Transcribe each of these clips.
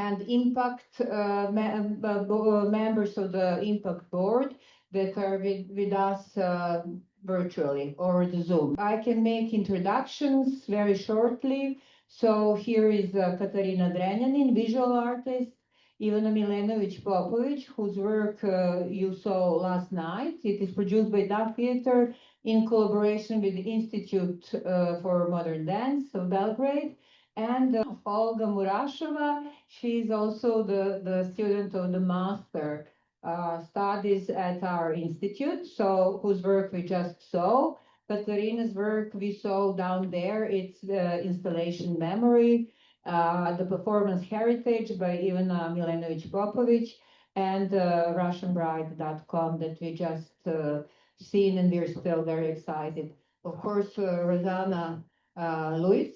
and impact members of the impact board that are with us virtually or the Zoom. I can make introductions very shortly. So here is Katarina Drenjanin, visual artist, Ivana Milenović-Popović, whose work you saw last night. It is produced by Duck Theatre in collaboration with the Institute for Modern Dance of Belgrade. And Olga Murashova, she is also the student of the master studies at our institute, so whose work we just saw. Katarina's work we saw down there. It's the installation memory, the performance heritage by Ivana Milenović-Popović, and RussianBride.com that we just seen, and we're still very excited. Of course, Rosanna Luis.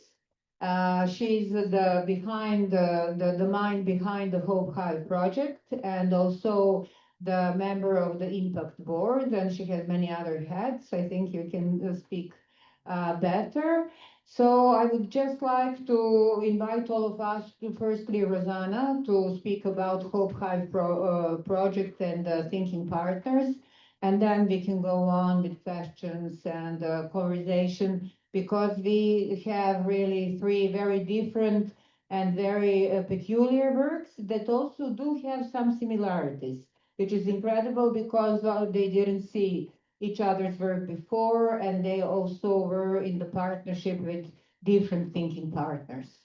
She's the mind behind the Hope Hive project, and also the member of the impact board, and she has many other hats. I think you can speak better. So I would just like to invite all of us to firstly Rosanna to speak about Hope Hive project and thinking partners, and then we can go on with questions and conversation, because we have really three very different and very peculiar works that also do have some similarities, which is incredible because they didn't see each other's work before, and they also were in the partnership with different thinking partners.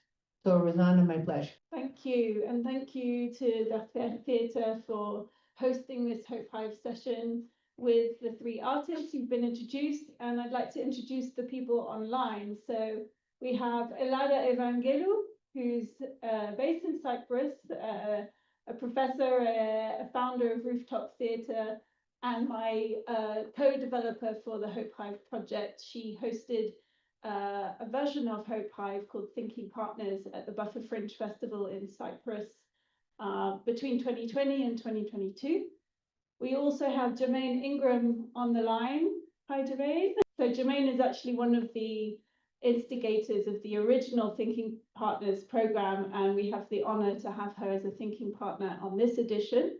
So Rosanna, my pleasure. Thank you, and thank you to the theatre for hosting this Hope Hive session with the three artists who've been introduced, and I'd like to introduce the people online. So we have Elada Evangelou, who's based in Cyprus, a professor, a founder of Rooftop Theatre, and my co-developer for the Hope Hive project. She hosted a version of Hope Hive called Thinking Partners at the Buffer Fringe Festival in Cyprus between 2020 and 2022. We also have Jermaine Ingram on the line. Hi, Jermaine. So Jermaine is actually one of the instigators of the original Thinking Partners program, and we have the honor to have her as a thinking partner on this edition.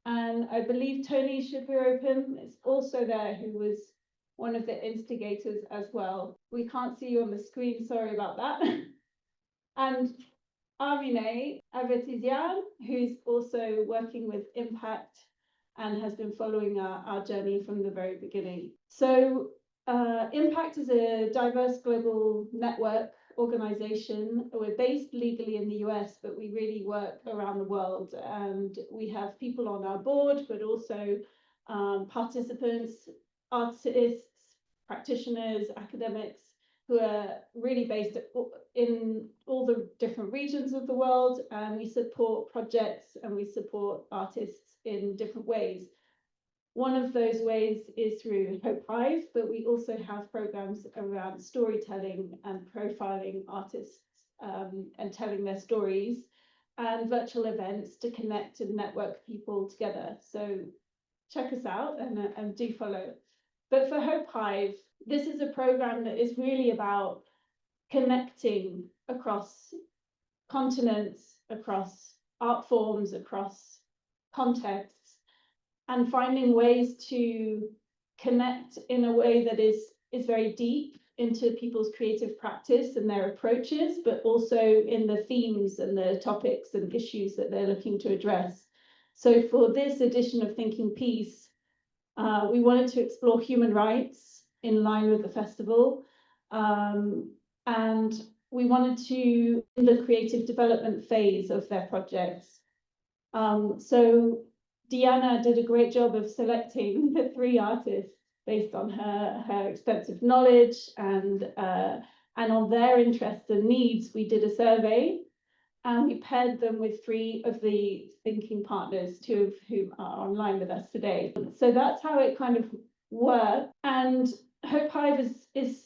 And I believe Tony Shapiro-Pim is also there, who was one of the instigators as well. We can't see you on the screen, sorry about that. And Armine Avetisian, who's also working with Impact and has been following our journey from the very beginning. So Impact is a diverse global network organization. We're based legally in the US, but we really work around the world. And we have people on our board, but also participants, artists, practitioners, academics, who are really based in all the different regions of the world. And we support projects and we support artists in different ways. One of those ways is through Hope Hive, but we also have programs around storytelling and profiling artists and telling their stories, and virtual events to connect and network people together. So check us out and do follow. But for Hope Hive, this is a program that is really about connecting across continents, across art forms, across contexts, and finding ways to connect in a way that is very deep into people's creative practice and their approaches, but also in the themes and the topics and issues that they're looking to address. So for this edition of Thinking Peace, we wanted to explore human rights in line with the festival. And we wanted to, in the creative development phase of their projects. So Diana did a great job of selecting the three artists based on her extensive knowledge and on their interests and needs. We did a survey and we paired them with three of the thinking partners, two of whom are online with us today. So that's how it kind of worked. And Hope Hive is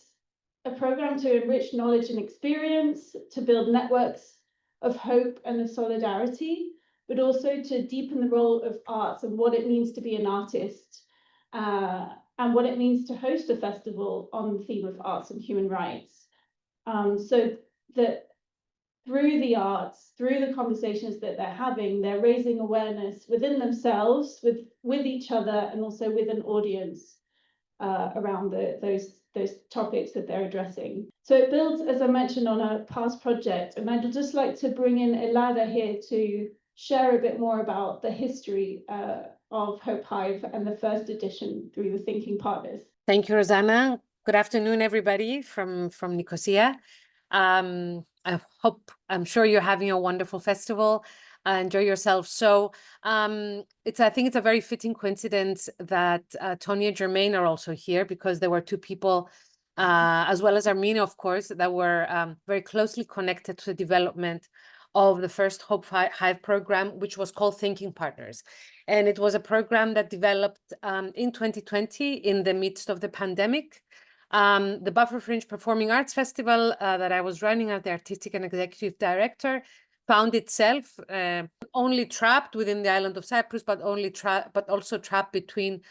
a program to enrich knowledge and experience, to build networks of hope and of solidarity, but also to deepen the role of arts and what it means to be an artist, and what it means to host a festival on the theme of arts and human rights. So that through the arts, through the conversations that they're having, they're raising awareness within themselves, with each other, and also with an audience around those topics that they're addressing. So it builds, as I mentioned, on a past project, and I'd just like to bring in Elada here to share a bit more about the history of Hope Hive and the first edition through the Thinking Partners. Thank you, Rosanna. Good afternoon, everybody from Nicosia. I'm sure you're having a wonderful festival. Enjoy yourself. So I think it's a very fitting coincidence that Tony and Jermaine are also here, because there were two people, as well as Armina, of course, that were very closely connected to the development of the first Hope Hive program, which was called Thinking Partners. And it was a program that developed in 2020 in the midst of the pandemic. The Buffer Fringe Performing Arts Festival that I was running as the artistic and executive director found itself only trapped within the island of Cyprus, but also trapped between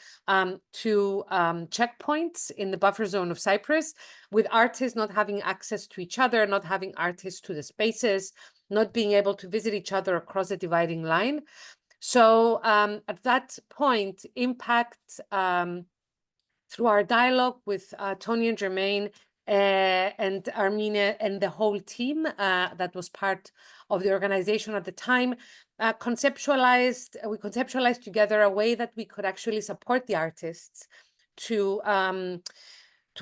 two checkpoints in the buffer zone of Cyprus, with artists not having access to each other, not having access to the spaces, not being able to visit each other across the dividing line. So at that point, Impact, through our dialogue with Tony and Jermaine and Armina and the whole team that was part of the organization at the time, we conceptualized together a way that we could actually support the artists to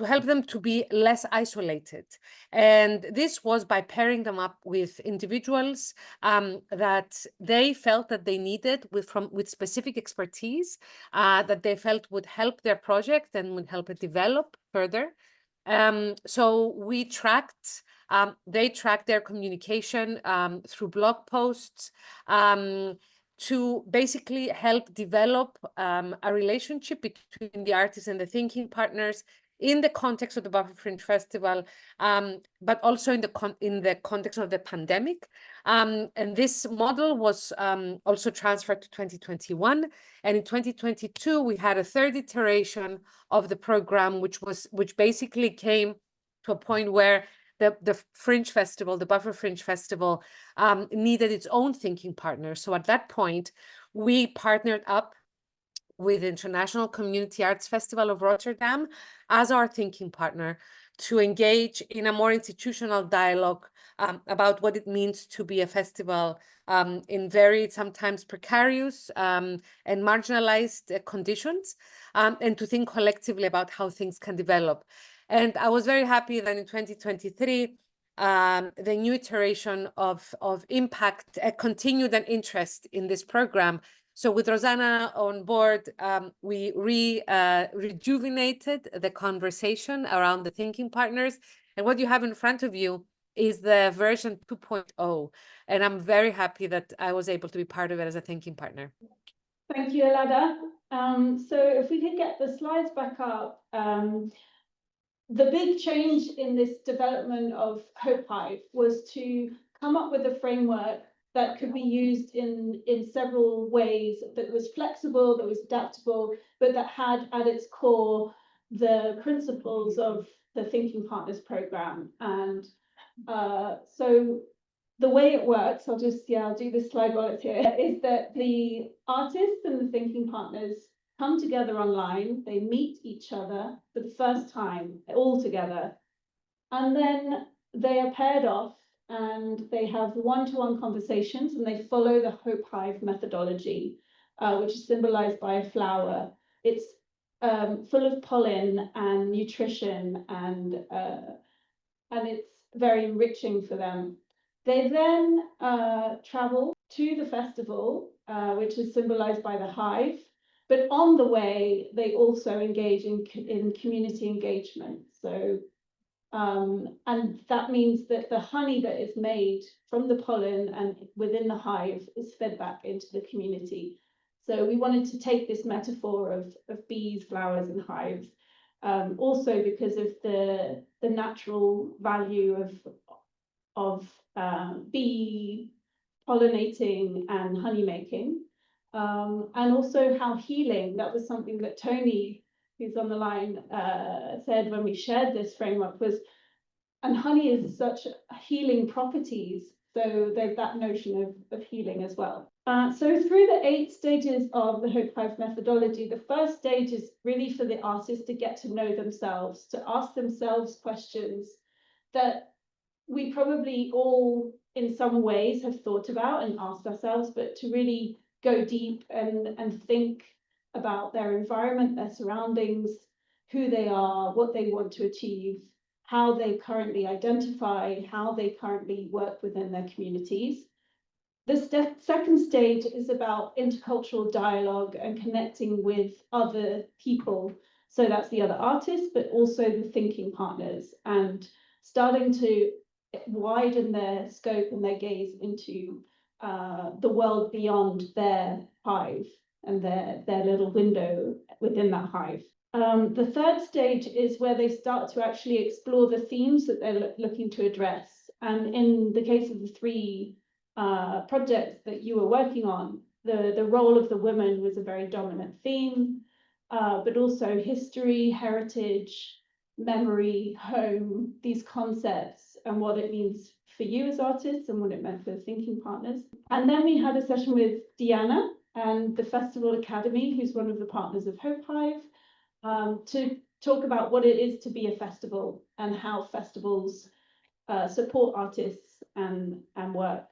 help them to be less isolated. And this was by pairing them up with individuals that they felt that they needed with specific expertise that they felt would help their project and would help it develop further. So we tracked, they tracked their communication through blog posts to basically help develop a relationship between the artists and the thinking partners in the context of the Buffer Fringe Festival, but also in the context of the pandemic. And this model was also transferred to 2021. And in 2022, we had a third iteration of the program, which basically came to a point where the Fringe Festival, the Buffer Fringe Festival, needed its own thinking partner. So at that point, we partnered up with International Community Arts Festival of Rotterdam as our thinking partner to engage in a more institutional dialogue about what it means to be a festival in very sometimes precarious and marginalized conditions, and to think collectively about how things can develop. And I was very happy that in 2023, the new iteration of Impact continued an interest in this program. So with Rosanna on board, we rejuvenated the conversation around the thinking partners. And what you have in front of you is the version 2.0. And I'm very happy that I was able to be part of it as a thinking partner. Thank you, Elada. So if we could get the slides back up. The big change in this development of Hope Hive was to come up with a framework that could be used in several ways, that was flexible, that was adaptable, but that had at its core the principles of the Thinking Partners program. And so the way it works, I'll do this slide while it's here, is that the artists and the Thinking Partners come together online, they meet each other for the first time, all together, and then they are paired off and they have one-to-one conversations, and they follow the Hope Hive methodology, which is symbolized by a flower. It's full of pollen and nutrition, and it's very enriching for them. They then travel to the festival, which is symbolized by the hive. But on the way, they also engage in community engagement. So, and that means that the honey that is made from the pollen and within the hive is fed back into the community. So we wanted to take this metaphor of bees, flowers, and hives, also because of the natural value of bee pollinating and honey making. And also how healing, that was something that Tony, who's on the line, said when we shared this framework was, and honey is such healing properties So there's that notion of healing as well. So through the 8 stages of the Hope Hive methodology, the first stage is really for the artists to get to know themselves, to ask themselves questions that we probably all in some ways have thought about and asked ourselves, but to really go deep and think about their environment, their surroundings, who they are, what they want to achieve, how they currently identify, how they currently work within their communities. The second stage is about intercultural dialogue and connecting with other people. So that's the other artists, but also the thinking partners, and starting to widen their scope and their gaze into the world beyond their hive and their little window within that hive. The third stage is where they start to actually explore the themes that they're looking to address. And in the case of the 3 projects that you were working on, the role of the women was a very dominant theme, but also history, heritage, memory, home, these concepts and what it means for you as artists and what it meant for the thinking partners. And then we had a session with Diana and the Festival Academy, who's one of the partners of Hope Hive, to talk about what it is to be a festival and how festivals support artists and work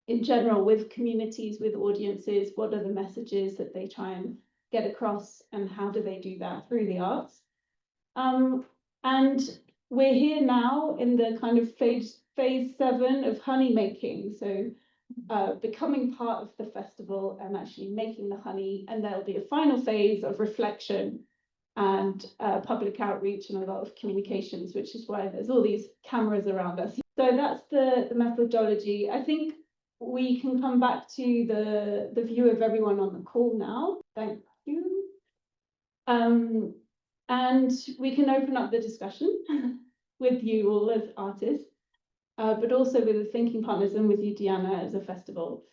in general with communities, with audiences. What are the messages that they try and get across, and how do they do that through the arts? And we're here now in the kind of phase 7 of honey making. So becoming part of the festival and actually making the honey, and there'll be a final phase of reflection and public outreach and a lot of communications, which is why there's all these cameras around us. So that's the methodology. I think we can come back to the view of everyone on the call now. Thank you. And we can open up the discussion with you all as artists, but also with the thinking partners and with you, Diana, as a festival.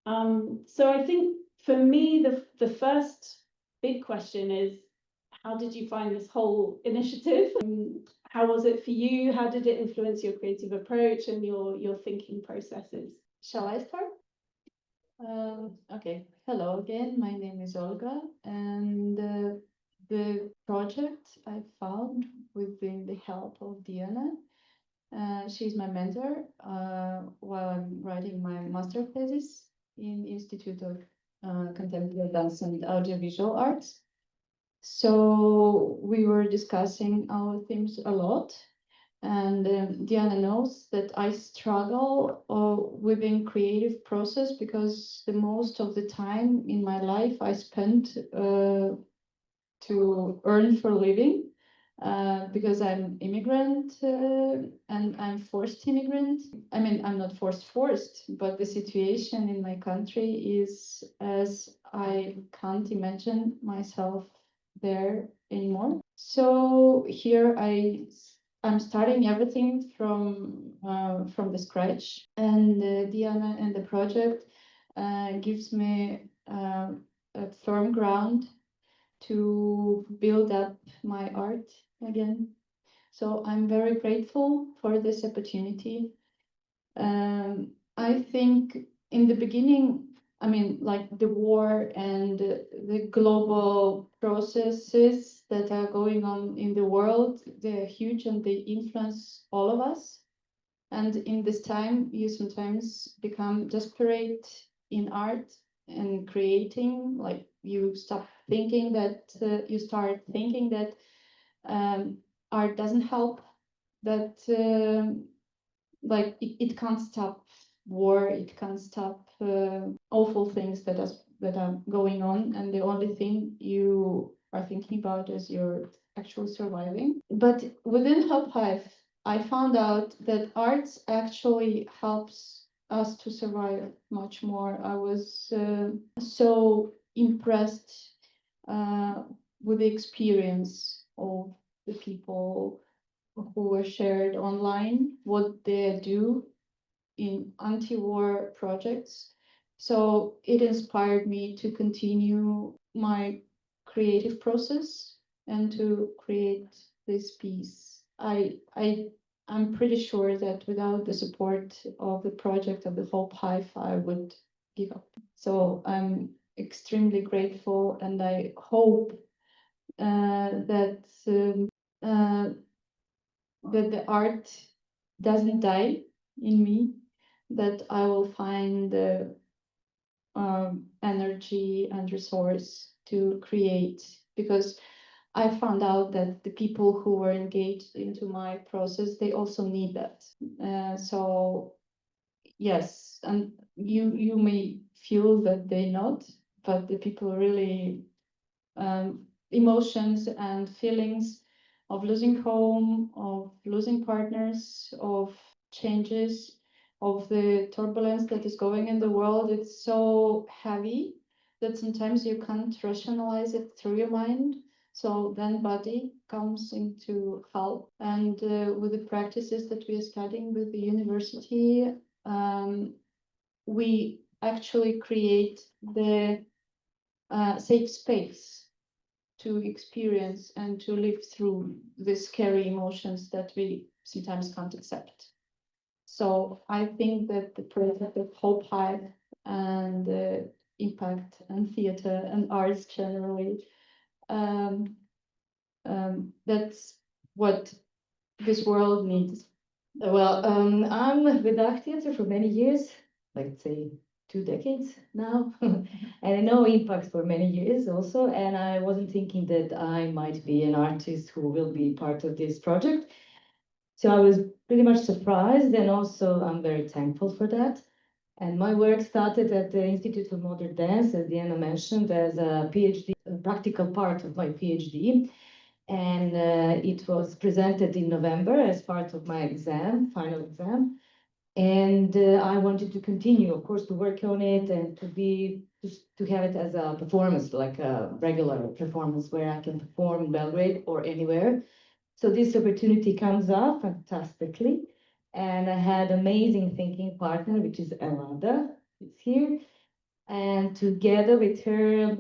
So I think for me, the first big question is, how did you find this whole initiative? How was it for you? How did it influence your creative approach and your thinking processes? Shall I start? Okay. Hello again. My name is Olga, and the project I found with the help of Diana. She's my mentor while I'm writing my master thesis in Institute of Contemporary Dance and Audiovisual Arts. So we were discussing our themes a lot, and Diana knows that I struggle within creative process because the most of the time in my life I spent to earn for a living. Because I'm immigrant and I'm forced immigrant. I mean, I'm not forced, but the situation in my country is as I can't imagine myself there anymore. So here I'm starting everything from the scratch, and Diana and the project gives me a firm ground to build up my art again. So I'm very grateful for this opportunity. I think in the beginning, I mean, like the war and the global processes that are going on in the world, they're huge and they influence all of us. And in this time, you sometimes become desperate in art and creating, like you stop thinking that you start thinking that art doesn't help, that like it can't stop war, it can't stop awful things that are going on, and the only thing you are thinking about is you're actually surviving. But within Hope Hive, I found out that arts actually helps us to survive much more. I was so impressed with the experience of the people who were shared online, what they do in anti-war projects. So it inspired me to continue my creative process and to create this piece. I'm pretty sure that without the support of the project of the Hope Hive, I would give up. So I'm extremely grateful, and I hope that the art doesn't die in me, that I will find the energy and resource to create, because I found out that the people who were engaged into my process, they also need that. So yes, and you may feel that they not, but the people really emotions and feelings of losing home, of losing partners, of changes, of the turbulence that is going in the world. It's so heavy that sometimes you can't rationalize it through your mind. So then body comes into help. And with the practices that we are studying with the university, we actually create the safe space to experience and to live through the scary emotions that we sometimes can't accept. So I think that the project of Hope Hive and the impact and theater and arts generally, that's what this world needs. Well, I'm with Art Theatre for many years, like say 2 decades now, and I know impact for many years also. And I wasn't thinking that I might be an artist who will be part of this project. So I was pretty much surprised, and also I'm very thankful for that. And my work started at the Institute of Modern Dance, as Diana mentioned, as a PhD, a practical part of my PhD. And it was presented in November as part of my exam, final exam. And I wanted to continue, of course, to work on it and to have it as a performance, like a regular performance where I can perform in Belgrade or anywhere. So this opportunity comes up fantastically. And I had amazing thinking partner, which is Elada, who's here. And together with her,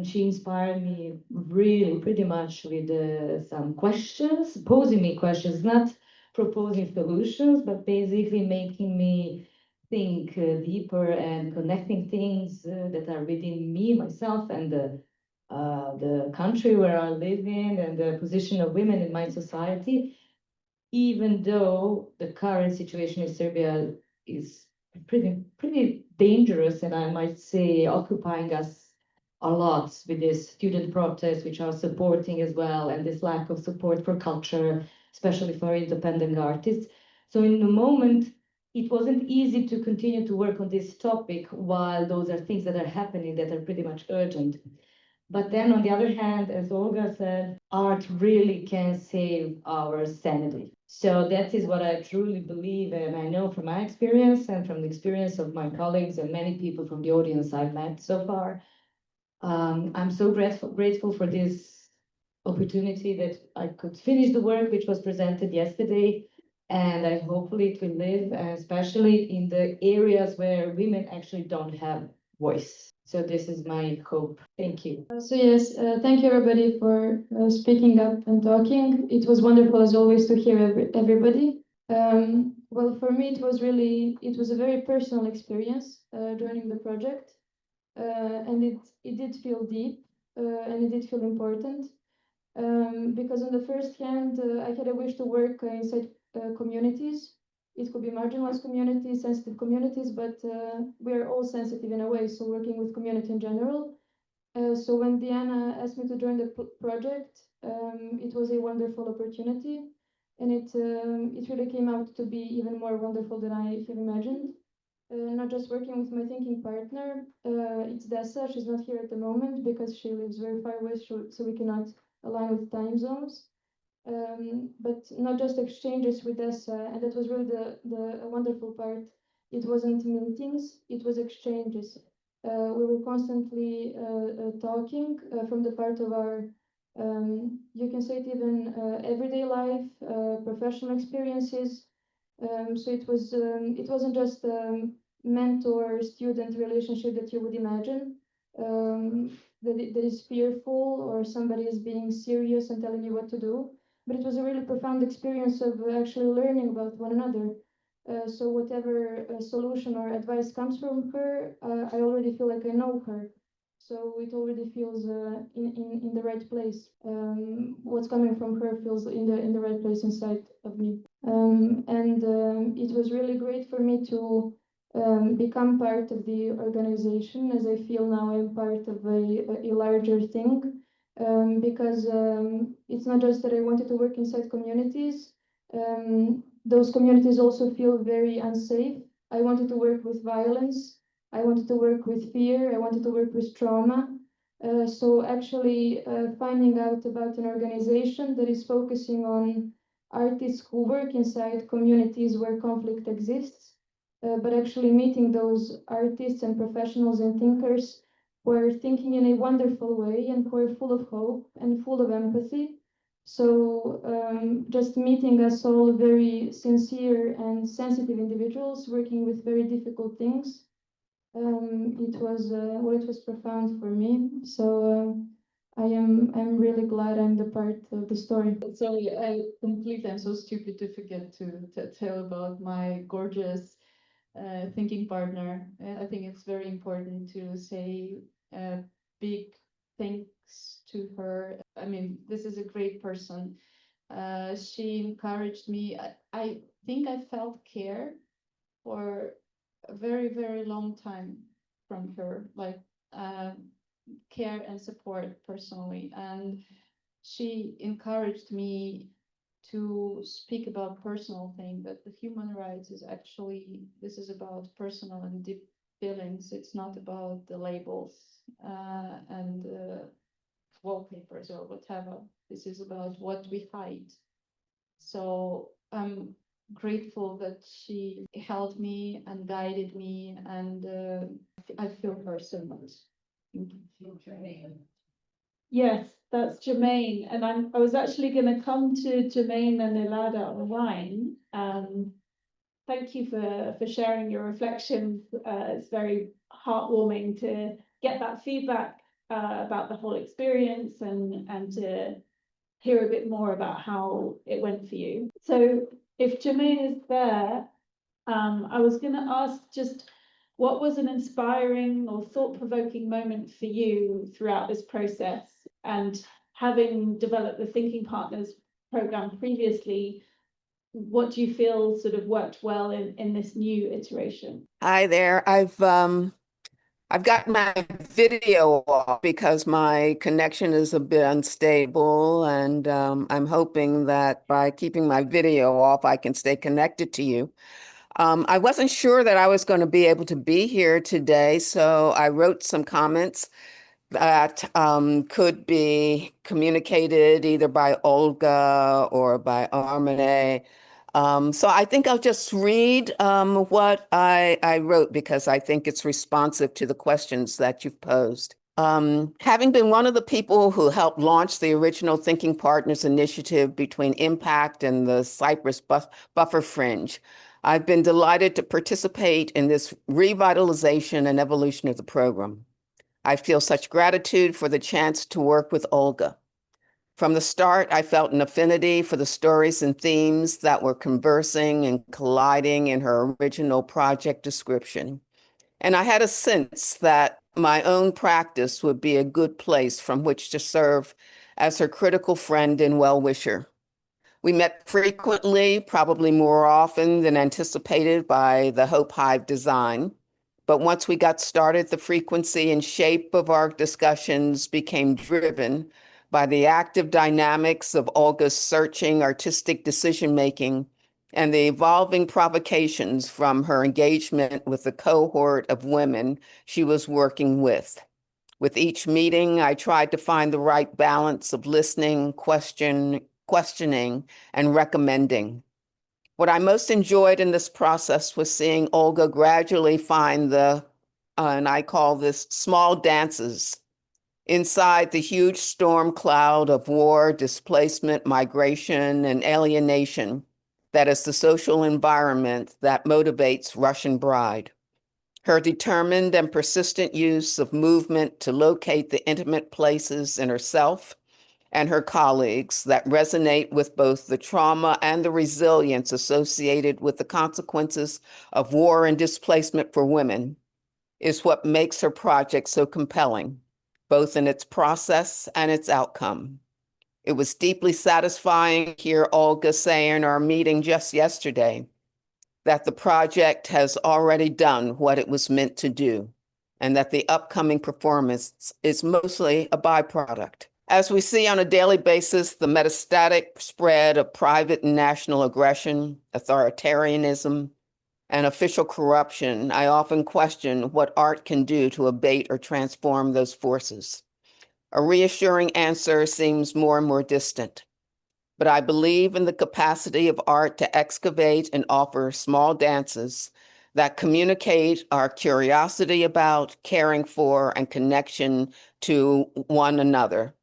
she inspired me really pretty much with some questions, posing me questions, not proposing solutions, but basically making me think deeper and connecting things that are within me, myself, and the country where I live in, and the position of women in my society. Even though the current situation in Serbia is pretty dangerous, and I might say occupying us a lot with this student protests, which are supporting as well, and this lack of support for culture, especially for independent artists. So in the moment, it wasn't easy to continue to work on this topic while those are things that are happening that are pretty much urgent. But then on the other hand, as Olga said, art really can save our sanity. So that is what I truly believe, and I know from my experience and from the experience of my colleagues and many people from the audience I've met so far. I'm so grateful for this opportunity that I could finish the work which was presented yesterday, and I hopefully it will live, especially in the areas where women actually don't have voice. So this is my hope. Thank you. So yes, thank you everybody for speaking up and talking. It was wonderful as always to hear everybody. Well, for me, it was a very personal experience joining the project, and it did feel deep, and it did feel important, because on the first hand, I had a wish to work inside communities. It could be marginalized communities, sensitive communities, but we are all sensitive in a way, so working with community in general. So when Diana asked me to join the project, it was a wonderful opportunity, and it really came out to be even more wonderful than I have imagined. Not just working with my thinking partner, it's Dessa. She's not here at the moment because she lives very far away, so we cannot align with time zones. But not just exchanges with Dessa, and that was really the wonderful part. It wasn't meetings, it was exchanges. We were constantly talking from the part of our, you can say it even everyday life, professional experiences. So it wasn't just mentor-student relationship that you would imagine, that is fearful or somebody is being serious and telling you what to do. but it was a really profound experience of actually learning about one another. So whatever solution or advice comes from her, I already feel like I know her. So it already feels in the right place. What's coming from her feels in the right place inside of me. It was really great for me to become part of the organization, as I feel now I'm part of a larger thing. Because it's not just that I wanted to work inside communities. Those communities also feel very unsafe. I wanted to work with violence. I wanted to work with fear. I wanted to work with trauma. So actually finding out about an organization that is focusing on artists who work inside communities where conflict exists, but actually meeting those artists and professionals and thinkers who are thinking in a wonderful way and who are full of hope and full of empathy. So just meeting us all very sincere and sensitive individuals working with very difficult things. It was profound for me. So I'm really glad I'm the part of the story. Sorry, I'm so stupid to forget to tell about my gorgeous thinking partner. I think it's very important to say big thanks to her. I mean, this is a great person. She encouraged me. I think I felt care for a very, very long time from her, like care and support personally. And she encouraged me to speak about personal things, that the human rights is actually, this is about personal and deep feelings. It's not about the labels and wallpapers or whatever. This is about what we hide. So I'm grateful that she held me and guided me, and I feel her so much. Yes, that's Jermaine, and I was actually going to come to Jermaine and Ilada online. Thank you for sharing your reflections. It's very heartwarming to get that feedback about the whole experience and to hear a bit more about how it went for you. So if Jermaine is there, I was going to ask just what was an inspiring or thought-provoking moment for you throughout this process, and having developed the Thinking Partners program previously, what do you feel sort of worked well in this new iteration? Hi there. I've got my video off because my connection is a bit unstable, and I'm hoping that by keeping my video off, I can stay connected to you. I wasn't sure that I was going to be able to be here today, so I wrote some comments that could be communicated either by Olga or by Armene. So I think I'll just read what I wrote because I think it's responsive to the questions that you've posed. Having been one of the people who helped launch the original Thinking Partners initiative between Impact and the Cyprus Buffer Fringe, I've been delighted to participate in this revitalization and evolution of the program. I feel such gratitude for the chance to work with Olga. From the start, I felt an affinity for the stories and themes that were conversing and colliding in her original project description. And I had a sense that my own practice would be a good place from which to serve as her critical friend and well-wisher. We met frequently, probably more often than anticipated by the Hope Hive design. But once we got started, the frequency and shape of our discussions became driven by the active dynamics of Olga's searching artistic decision-making and the evolving provocations from her engagement with the cohort of women she was working with. With each meeting, I tried to find the right balance of listening, questioning, and recommending. What I most enjoyed in this process was seeing Olga gradually find and I call this small dances, inside the huge storm cloud of war, displacement, migration, and alienation that is the social environment that motivates Russian Bride. Her determined and persistent use of movement to locate the intimate places in herself and her colleagues that resonate with both the trauma and the resilience associated with the consequences of war and displacement for women is what makes her project so compelling, both in its process and its outcome. It was deeply satisfying to hear Olga say in our meeting just yesterday that the project has already done what it was meant to do, and that the upcoming performance is mostly a byproduct. As we see on a daily basis, the metastatic spread of private and national aggression, authoritarianism, and official corruption, I often question what art can do to abate or transform those forces. A reassuring answer seems more and more distant, but I believe in the capacity of art to excavate and offer small dances that communicate our curiosity about, caring for, and connection to one another,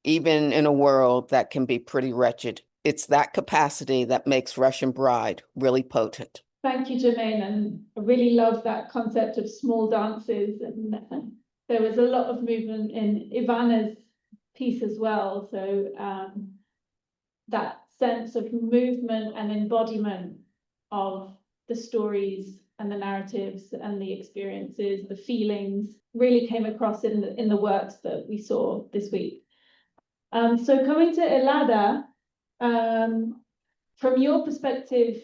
even in a world that can be pretty wretched. It's that capacity that makes Russian Bride really potent. Thank you, Jermaine, and I really love that concept of small dances. And there was a lot of movement in Ivana's piece as well. So that sense of movement and embodiment of the stories and the narratives and the experiences, the feelings, really came across in the works that we saw this week. So coming to Elada, from your perspective,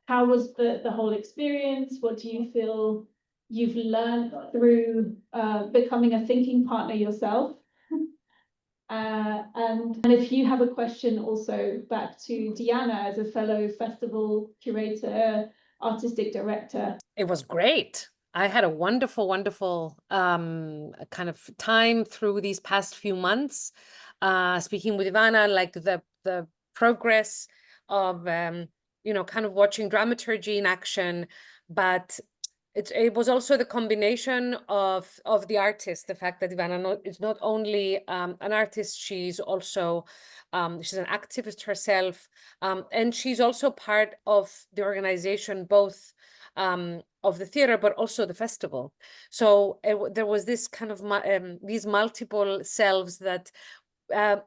how was the whole experience? What do you feel you've learned through becoming a thinking partner yourself? And if you have a question also back to Diana as a fellow festival curator, artistic director. It was great. I had a wonderful, wonderful kind of time through these past few months, speaking with Ivana, like the progress of kind of watching dramaturgy in action, but it was also the combination of the artist, the fact that Ivana is not only an artist, she's also she's an activist herself, and she's also part of the organization, both of the theater, but also the festival. So there was this kind of these multiple selves that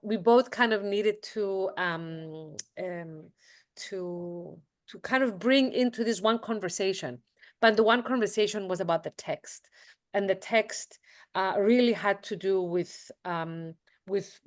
we both kind of needed to kind of bring into this one conversation. But the one conversation was about the text, and the text really had to do with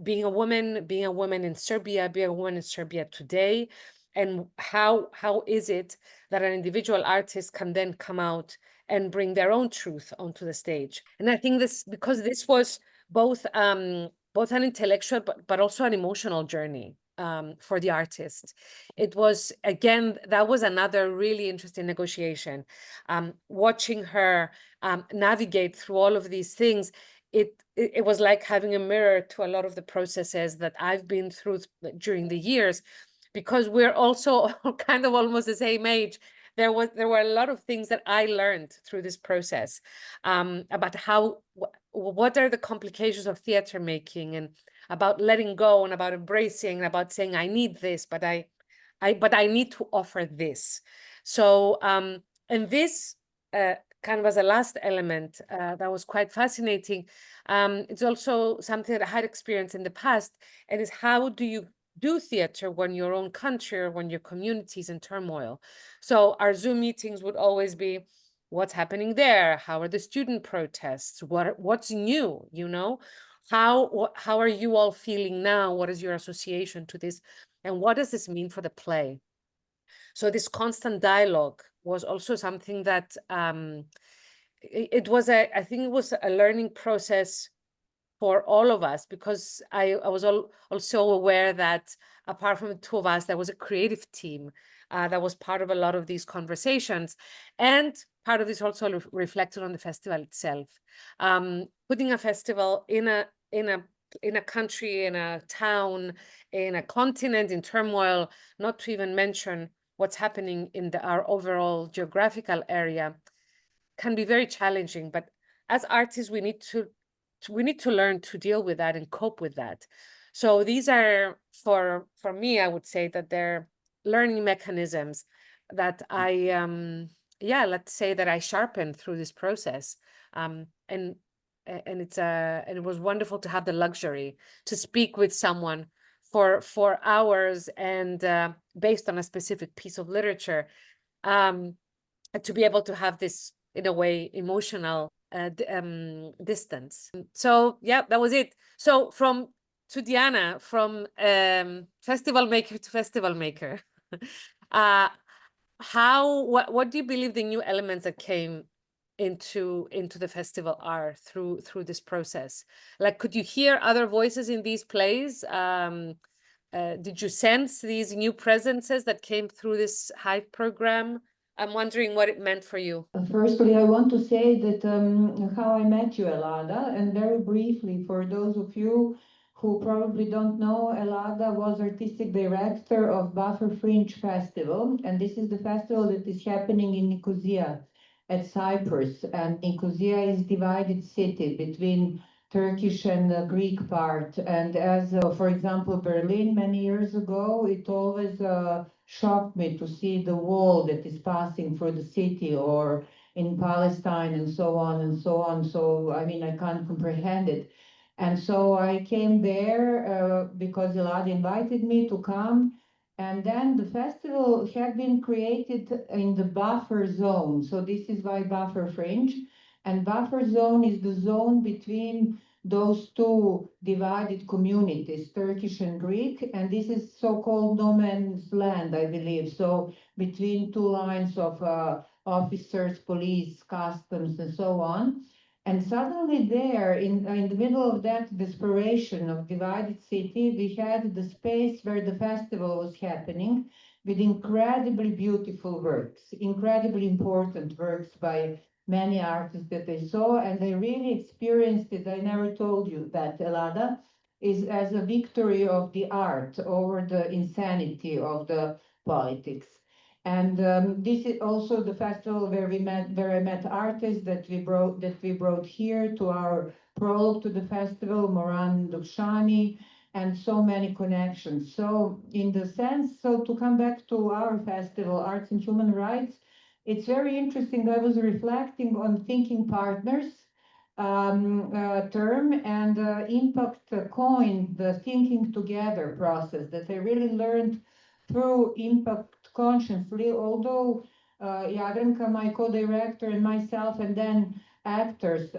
being a woman in Serbia, being a woman in Serbia today, and how is it that an individual artist can then come out and bring their own truth onto the stage. And I think this, because this was both an intellectual but also an emotional journey for the artist. It was, again, that was another really interesting negotiation. Watching her navigate through all of these things, it was like having a mirror to a lot of the processes that I've been through during the years, because we're also kind of almost the same age. There were a lot of things that I learned through this process about what are the complications of theater making, and about letting go, and about embracing, and about saying I need this, but I need to offer this. So and this kind of as a last element that was quite fascinating. It's also something that I had experienced in the past, and is how do you do theater when your own country or when your community is in turmoil? So our Zoom meetings would always be, what's happening there? How are the student protests? What's new? How are you all feeling now? What is your association to this? And what does this mean for the play? So this constant dialogue was also something that it was I think it was a learning process for all of us, because I was also aware that apart from the two of us, there was a creative team that was part of a lot of these conversations. And part of this also reflected on the festival itself. Putting a festival in a country, in a town, in a continent in turmoil, not to even mention what's happening in our overall geographical area, can be very challenging. But as artists, we need to learn to deal with that and cope with that. So these are, for me, I would say that they're learning mechanisms that I let's say that I sharpened through this process. And and it was wonderful to have the luxury to speak with someone for hours and based on a specific piece of literature, to be able to have this, in a way, emotional distance. So yeah, that was it. So to Diana, from festival maker to festival maker, what do you believe the new elements that came into the festival are through this process? Like, could you hear other voices in these plays? Did you sense these new presences that came through this Hive program? I'm wondering what it meant for you. Firstly, I want to say that how I met you, Elada, and very briefly, for those of you who probably don't know, Elada was artistic director of Buffer Fringe Festival, and this is the festival that is happening in Nicosia at Cyprus. And Nicosia is divided city between Turkish and Greek part. And as, for example, Berlin many years ago, it always shocked me to see the wall that is passing through the city, or in Palestine and so on and so on. So, I mean, I can't comprehend it. And so I came there because Elad invited me to come. And then the festival had been created in the buffer zone. So this is why Buffer Fringe. And buffer zone is the zone between those two divided communities, Turkish and Greek, and this is so-called no man's land, I believe. So between two lines of officers, police, customs, and so on. And suddenly there, in the middle of that desperation of divided city, we had the space where the festival was happening with incredibly beautiful works, incredibly important works by many artists that I saw, and I really experienced it. I never told you that, Elada, is as a victory of the art over the insanity of the politics. And this is also the festival where I met artists that we brought here to our prologue to the festival, Moran Dukshani, and so many connections. So in the sense, so to come back to our festival, Arts and Human Rights, it's very interesting. I was reflecting on thinking partners term, and Impact coined the thinking together process that I really learned through Impact consciously, although Jadranka, my co-director, and myself, and then actresses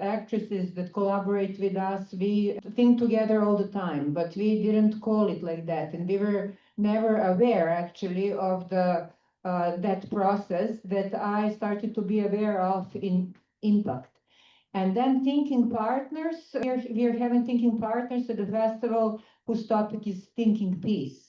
that collaborate with us, we think together all the time, but we didn't call it like that. And we were never aware, actually, of the that process that I started to be aware of in Impact. And then thinking partners, we are having thinking partners at the festival whose topic is thinking peace.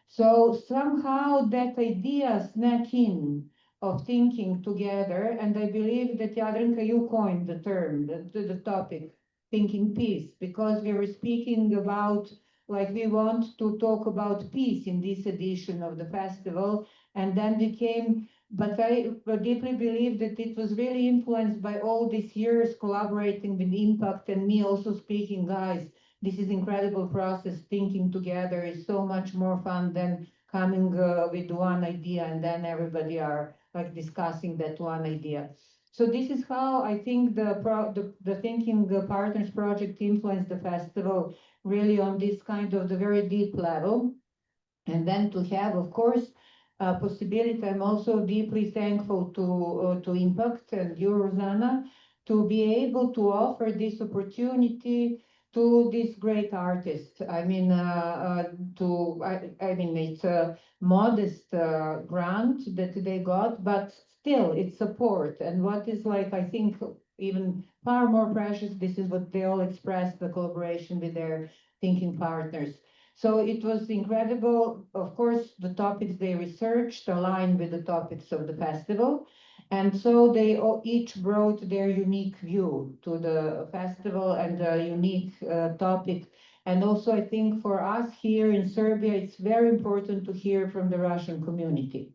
So somehow that idea snuck in of thinking together, and I believe that Jadranka, you coined the term, the topic, thinking peace, because we were speaking about, like, we want to talk about peace in this edition of the festival, and then we came, but I deeply believe that it was really influenced by all these years collaborating with Impact and me also speaking, guys, this is incredible process. Thinking together is so much more fun than coming with one idea and then everybody are like discussing that one idea. So this is how I think the Thinking Partners project influenced the festival really on this kind of the very deep level. And then to have, of course, possibility. I'm also deeply thankful to Impact and you, Rosanna, to be able to offer this opportunity to these great artists. I mean, I mean, it's a modest grant that they got, but still it's support. And what is like, I think, even far more precious, this is what they all expressed, the collaboration with their thinking partners. So it was incredible. Of course, the topics they researched aligned with the topics of the festival. And so they each brought their unique view to the festival and a unique topic. And also, I think for us here in Serbia, it's very important to hear from the Russian community.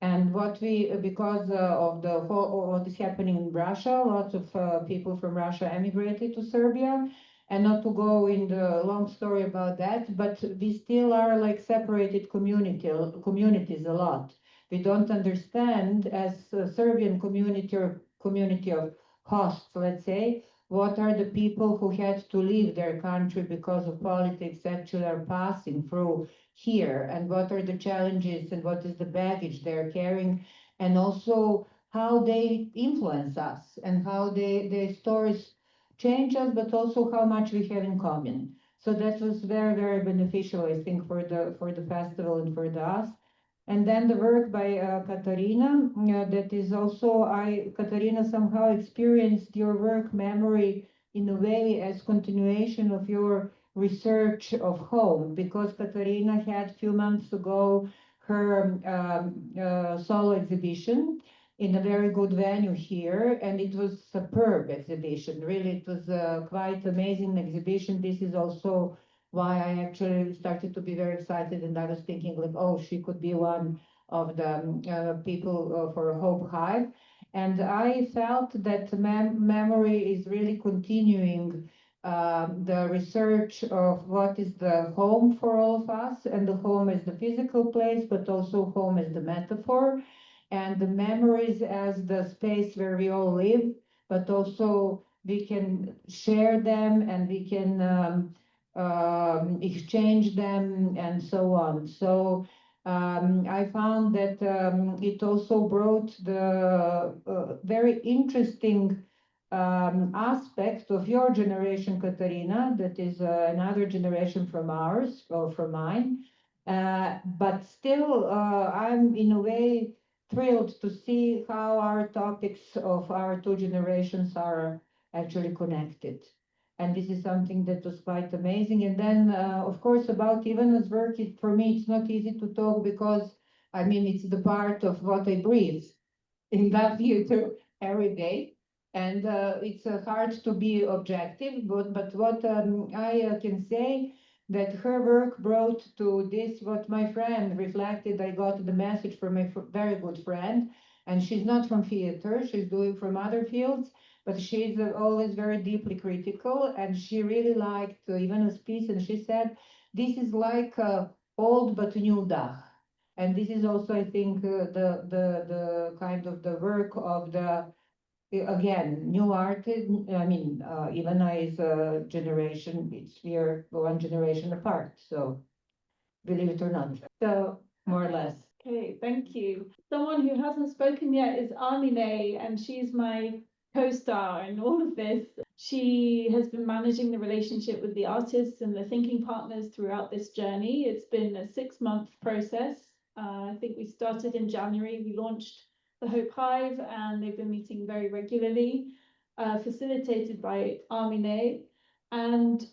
And what we, because of the whole, what is happening in Russia, lots of people from Russia emigrated to Serbia. And not to go in the long story about that, but we still are like separated communities a lot. We don't understand as a Serbian community or community of hosts, let's say, what are the people who had to leave their country because of politics actually are passing through here, and what are the challenges and what is the baggage they're carrying, and also how they influence us and how their stories change us, but also how much we have in common. So that was very, very beneficial, I think, for the festival and for us. And then the work by Katarina, that is also, Katarina somehow experienced your work memory in a way as continuation of your research of home, because Katarina had a few months ago her solo exhibition in a very good venue here, and it was superb exhibition. Really, it was a quite amazing exhibition. This is also why I actually started to be very excited, and I was thinking like, oh, she could be one of the people for Hope Hive. And I felt that memory is really continuing the research of what is the home for all of us, and the home as the physical place, but also home as the metaphor, and the memories as the space where we all live, but also we can share them and we can exchange them and so on. So I found that it also brought the very interesting aspect of your generation, Katarina, that is another generation from ours or from mine. But still, I'm in a way thrilled to see how our topics of our two generations are actually connected. And this is something that was quite amazing. And then, of course, about Ivana's work, for me, it's not easy to talk because, I mean, it's the part of what I breathe in that theater every day. And it's hard to be objective, but what I can say that her work brought to this, what my friend reflected, I got the message from a very good friend, and she's not from theater, she's doing from other fields, but she's always very deeply critical, and she really liked Ivana's piece, and she said, this is like old but new Dach. And this is also, I think, the kind of the work of the, again, new artist. I mean, Ivana is a generation, we're one generation apart, so believe it or not. So more or less. Okay, thank you. Someone who hasn't spoken yet is Armine, and she's my co-star in all of this. She has been managing the relationship with the artists and the thinking partners throughout this journey. It's been a 6-month process. I think we started in January. We launched the Hope Hive, and they've been meeting very regularly, facilitated by Armine. And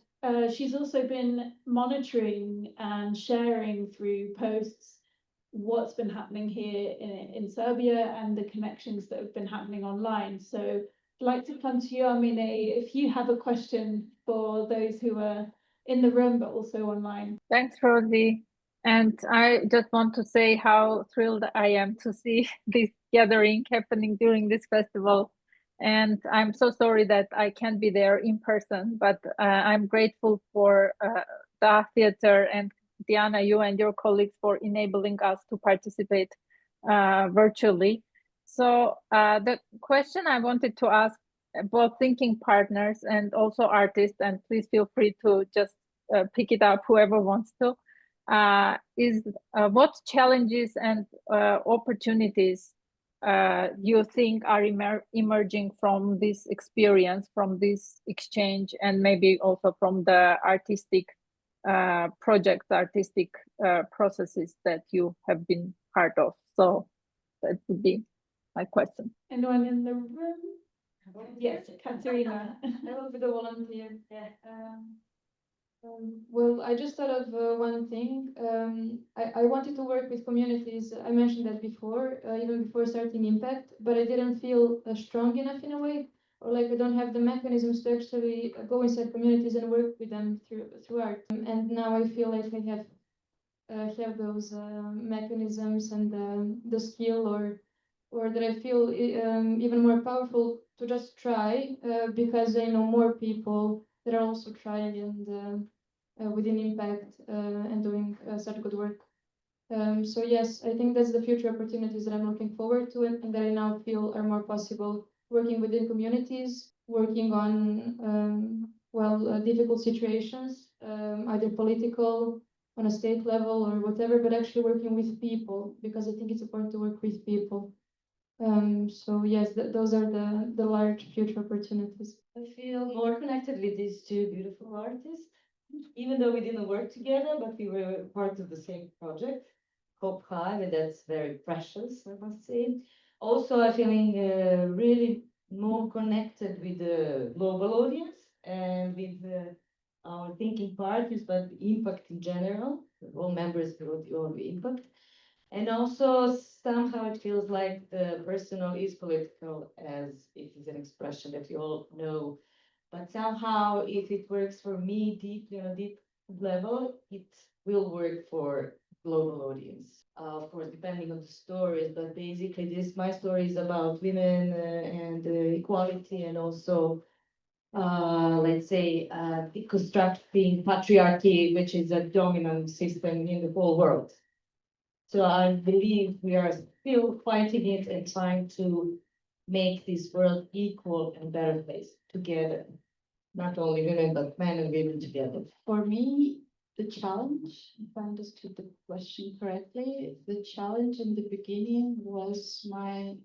she's also been monitoring and sharing through posts what's been happening here in Serbia and the connections that have been happening online. So I'd like to come to you, Armine, if you have a question for those who are in the room but also online. Thanks, Rosie. And I just want to say how thrilled I am to see this gathering happening during this festival. And I'm so sorry that I can't be there in person, but I'm grateful for the theater and Diana, you and your colleagues for enabling us to participate virtually. So the question I wanted to ask both thinking partners and also artists, and please feel free to just pick it up, whoever wants to, is what challenges and opportunities you think are emerging from this experience, from this exchange, and maybe also from the artistic projects, artistic processes that you have been part of. So that would be my question. Anyone in the room? Yes, Katerina. I will be the volunteer. Yeah. Well, I just thought of one thing. I wanted to work with communities. I mentioned that before, even before starting Impact, but I didn't feel strong enough in a way, or like I don't have the mechanisms to actually go inside communities and work with them through art. And now I feel like I have those mechanisms and the skill, or that I feel even more powerful to just try because I know more people that are also trying and within Impact and doing such good work. So yes, I think that's the future opportunities that I'm looking forward to, and that I now feel are more possible working within communities working on difficult situations, either political on a state level or whatever, but actually working with people, because I think it's important to work with people. So yes, those are the large future opportunities. I feel more connected with these two beautiful artists, even though we didn't work together, but we were part of the same project, Hope Hive, and that's very precious, I must say. Also, I'm feeling really more connected with the global audience and with our thinking partners, but impact in general, all members of the impact. And also somehow it feels like the personal is political, as it is an expression that we all know. But somehow if it works for me deeply on a deep level, it will work for global audience. Of course, depending on the stories, but basically my story is about women and equality, and also let's say deconstructing patriarchy, which is a dominant system in the whole world. So I believe we are still fighting it and trying to make this world equal and better place together. Not only women, but men and women together. For me, the challenge, if I understood the question correctly, the challenge in the beginning was my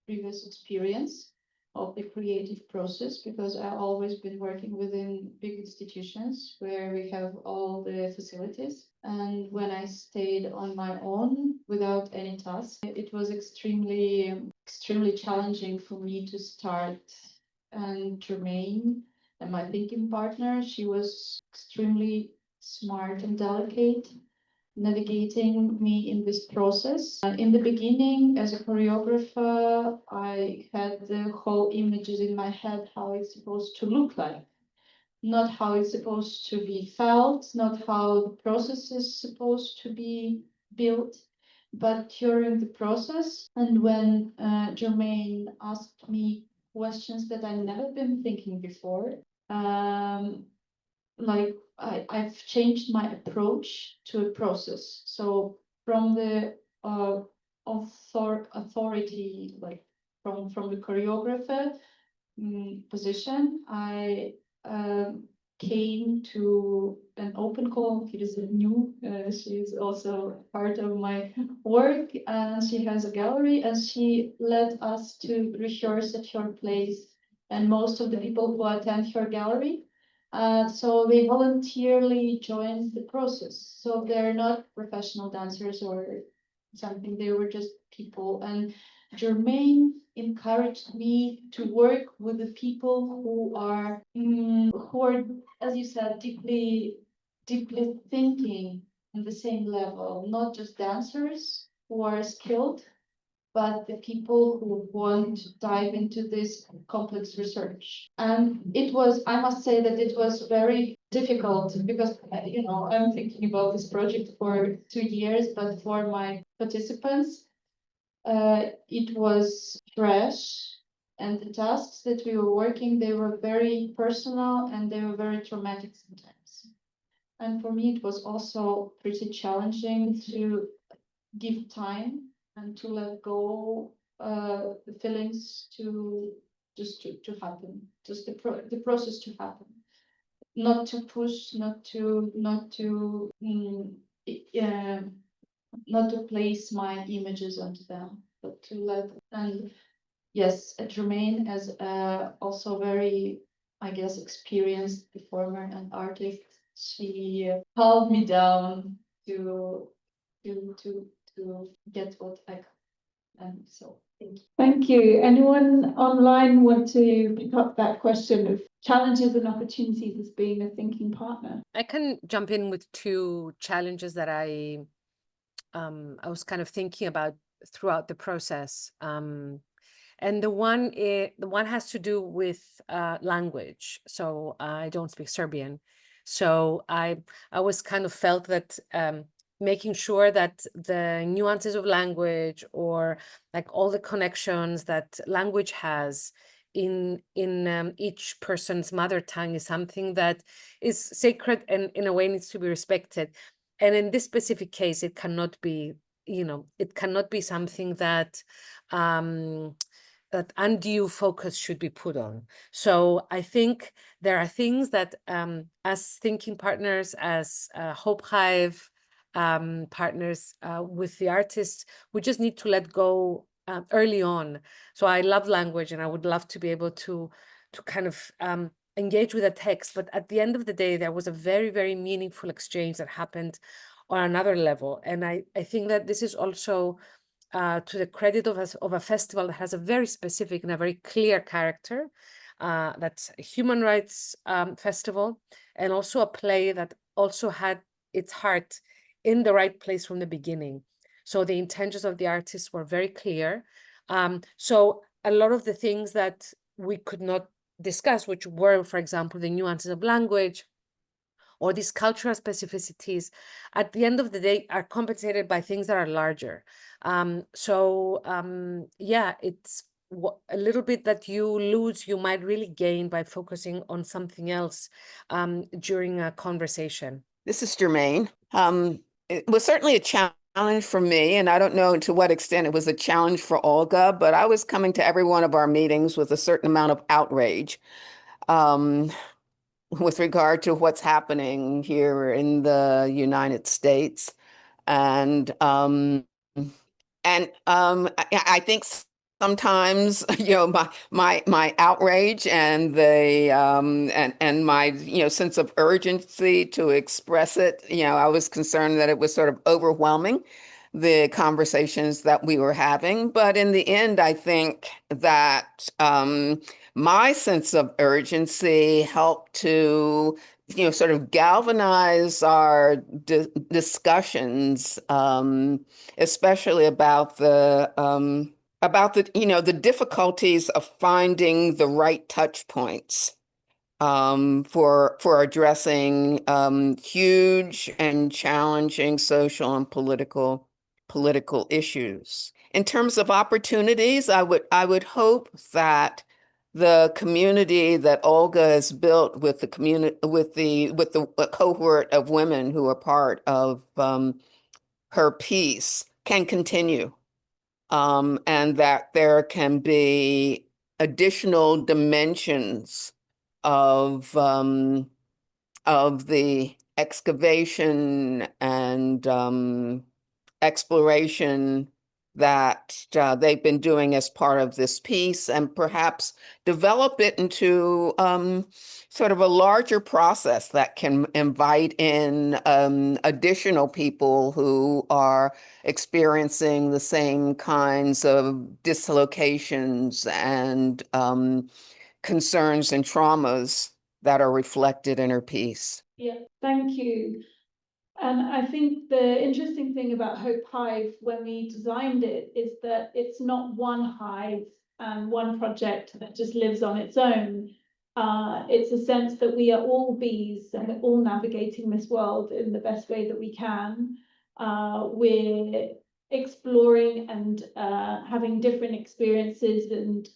previous experience of the creative process, because I've always been working within big institutions where we have all the facilities. And when I stayed on my own without any task, it was extremely challenging for me to start. And Jermaine, and my thinking partner, she was extremely smart and delicate, navigating me in this process. In the beginning, as a choreographer, I had the whole images in my head, how it's supposed to look like, not how it's supposed to be felt, not how the process is supposed to be built. But during the process, and when Jermaine asked me questions that I've never been thinking before, like I've changed my approach to a process. So from the authority, like from the choreographer position, I came to an open call. It is a new, she's also part of my work, and she has a gallery, and she led us to rehearse at her place, and most of the people who attend her gallery, so they voluntarily joined the process. So they're not professional dancers or something, they were just people. And Jermaine encouraged me to work with the people who are, as you said, deeply thinking on the same level, not just dancers who are skilled, but the people who want to dive into this complex research. And it was, I must say that it was very difficult, because, I'm thinking about this project for 2 years, but for my participants, it was fresh, and the tasks that we were working, they were very personal and they were very traumatic sometimes. And for me, it was also pretty challenging to give time and to let go the feelings to happen, just the process to happen, not to push, not to place my images onto them, but to let. And yes, Jermaine, as also very, I guess, experienced performer and artist, she calmed me down to get what I can. And so thank you. Thank you. Anyone online want to pick up that question of challenges and opportunities as being a thinking partner? I can jump in with two challenges that I was kind of thinking about throughout the process. And the one has to do with language. So I don't speak Serbian. So I always kind of felt that making sure that the nuances of language, or like all the connections that language has in each person's mother tongue, is something that is sacred and in a way needs to be respected. And in this specific case, it cannot be, it cannot be something that undue focus should be put on. So I think there are things that as thinking partners, as Hope Hive partners with the artists, we just need to let go early on. So I love language, and I would love to be able to kind of engage with a text. But at the end of the day, there was a very, very meaningful exchange that happened on another level. And I think that this is also to the credit of a festival that has a very specific and a very clear character. That's a human rights festival, and also a play that also had its heart in the right place from the beginning. So the intentions of the artists were very clear. So a lot of the things that we could not discuss, which were, for example, the nuances of language or these cultural specificities, at the end of the day are compensated by things that are larger. Yeah, it's a little bit that you lose, you might really gain by focusing on something else during a conversation. This is Jermaine. It was certainly a challenge for me, and I don't know to what extent it was a challenge for Olga, but I was coming to every one of our meetings with a certain amount of outrage with regard to what's happening here in the United States. And I think sometimes, my outrage and the and my sense of urgency to express it, I was concerned that it was sort of overwhelming the conversations that we were having. But in the end, I think that my sense of urgency helped to sort of galvanize our discussions, especially about the the difficulties of finding the right touch points for addressing huge and challenging social and political issues. In terms of opportunities, I would hope that the community that Olga has built with the community, with the cohort of women who are part of her piece, can continue, and that there can be additional dimensions of the excavation and exploration that they've been doing as part of this piece, and perhaps develop it into sort of a larger process that can invite in additional people who are experiencing the same kinds of dislocations and concerns and traumas that are reflected in her piece. Yeah, thank you. And I think the interesting thing about Hope Hive when we designed it is that it's not one hive and one project that just lives on its own. It's a sense that we are all bees and we're all navigating this world in the best way that we can. We're exploring and having different experiences and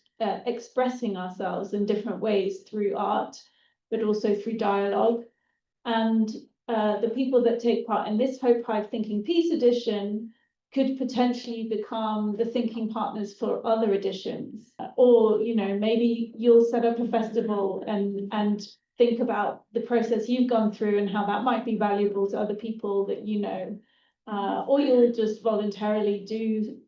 expressing ourselves in different ways through art, but also through dialogue. And the people that take part in this Hope Hive Thinking Piece edition could potentially become the thinking partners for other editions. Or, maybe you'll set up a festival and think about the process you've gone through and how that might be valuable to other people that you know. Or you'll just voluntarily do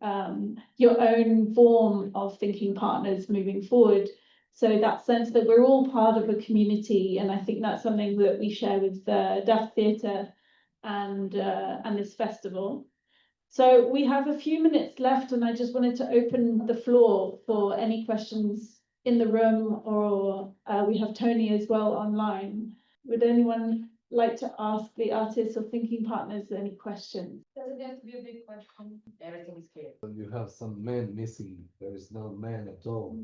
your own form of thinking partners moving forward. So that sense that we're all part of a community, and I think that's something that we share with the Deaf Theatre and this festival. So we have a few minutes left, and I just wanted to open the floor for any questions in the room, or we have Tony as well online. Would anyone like to ask the artists or thinking partners any questions? Doesn't have to be a big question. Everything is clear. You have some men missing. There is no man at all.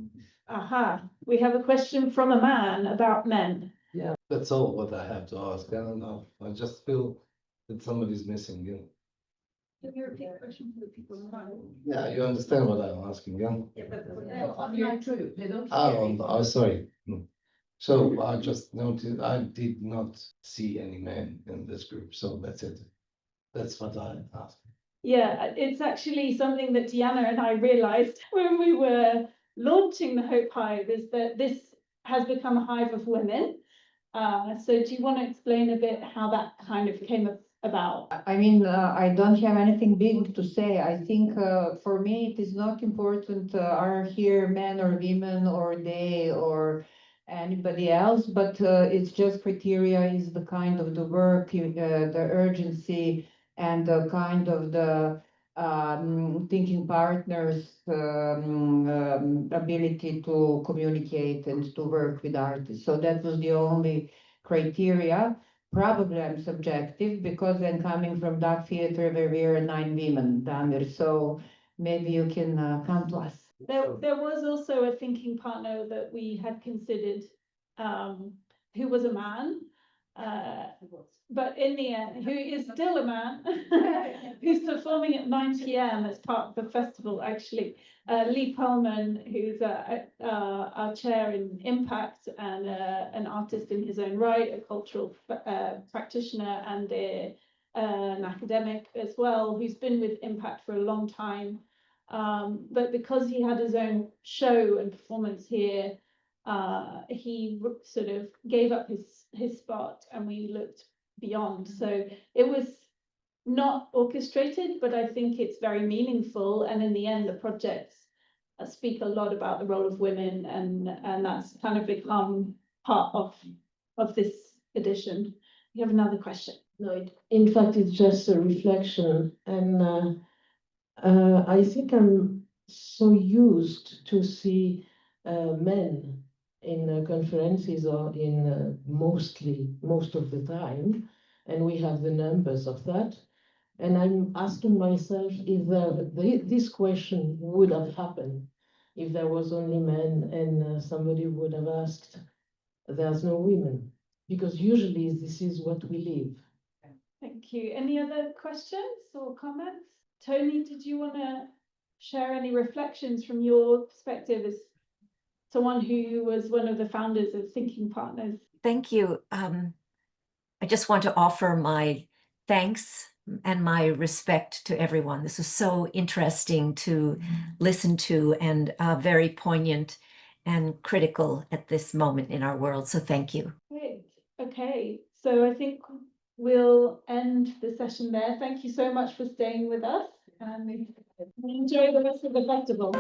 Aha, we have a question from a man about men. Yeah, that's all what I have to ask. I don't know. I just feel that somebody's missing. Yeah. Can you repeat the question for the people online? Yeah, you understand what I'm asking, yeah? Yeah, but online too. They don't Oh, sorry. So I just noted I did not see any men in this group, so that's it. That's what I asked. Yeah, it's actually something that Deanna and I realized when we were launching the Hope Hive is that this has become a hive of women. So do you want to explain a bit how that kind of came about? I mean, I don't have anything big to say. I think for me, it is not important are here men or women or they or anybody else, but it's just criteria is the kind of the work, the urgency, and the kind of the thinking partners' ability to communicate and to work with artists. So that was the only criteria. Probably I'm subjective because I'm coming from Dark Theater where we are 9 women, Damir. So maybe you can come to us. There was also a thinking partner that we had considered, who was a man, but in the end, who is still a man, who's performing at 9 p.m. as part of the festival, actually. Lee Pullman, who's our chair in Impact and an artist in his own right, a cultural practitioner and an academic as well, who's been with Impact for a long time. But because he had his own show and performance here, he sort of gave up his spot and we looked beyond. So it was not orchestrated, but I think it's very meaningful. And in the end, the projects speak a lot about the role of women, and that's kind of become part of this edition. You have another question? No, in fact, it's just a reflection. And I think I'm so used to see men in conferences or in most of the time, and we have the numbers of that. And I'm asking myself if this question would have happened if there was only men and somebody would have asked, there's no women, because usually this is what we live. Thank you. Any other questions or comments? Tony, did you want to share any reflections from your perspective as someone who was one of the founders of Thinking Partners? Thank you. I just want to offer my thanks and my respect to everyone. This was so interesting to listen to and very poignant and critical at this moment in our world. So thank you. Great. Okay. So I think we'll end the session there. Thank you so much for staying with us and enjoy the rest of the festival.